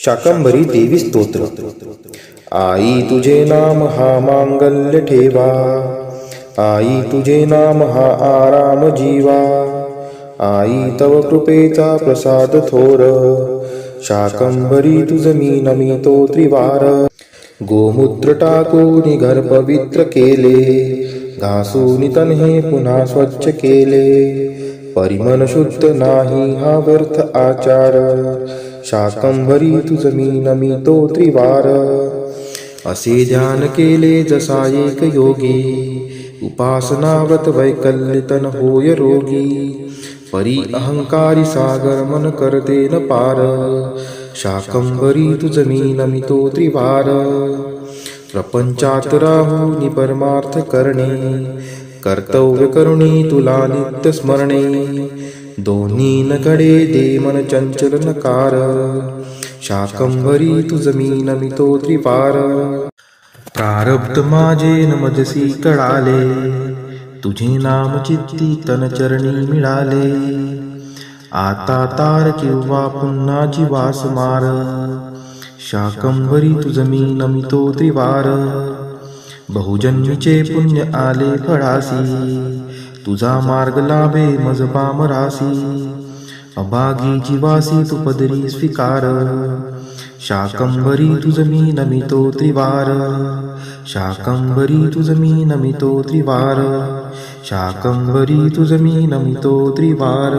शाकंभरी देवी स्तोत्र. आई तुझे नाम हा मांगल्य ठेवा, आई तुझे नाम हा आराम जीवा, आई तव कृपेचा प्रसाद थोर, शाकंभरी तुझ मी नमितो त्रिवार. गोमूत्र टाकून घर पवित्र केले, घासून तन हे पुन्हा स्वच्छ केले, परिमन शुद्ध नाही हा व्यर्थ आचार, शाकंभरी तुझ मी नमितो त्रिवार. असे ध्यान केले जसा एक योगी, उपासनाव्रत वैकल्य तन होय रोगी, परी अहंकारी सागर मन करते न पार, शाकंभरी तुझ मी नमितो त्रिवार. प्रपंचात राहुनी परमार्थ करणे, कर्तव्य करुणी तुला नित्य स्मरणे, दोन्ही न घडे दे मन चंचल नकार, शाकंभरी तुझ मी नमितो त्रिवार. प्रारब्ध माझे न मजसी कळाले, तुझे नाम चित्ती तन चरणी मिळाले, आता तार किंवा पुन्हा जीवास मार, शाकंभरी तुझ मी नमितो त्रिवार. बहुजन्मीचे पुण्य आले फळासी, तुझा मार्ग लाभे मज पामरासी, अभागी जीवासी तू पदरी स्वीकार, शाकंभरी तुझ मी नमितो त्रिवार, शाकंभरी तुझ मी नमितो त्रिवार, शाकंभरी तुझ मी नमितो त्रिवार.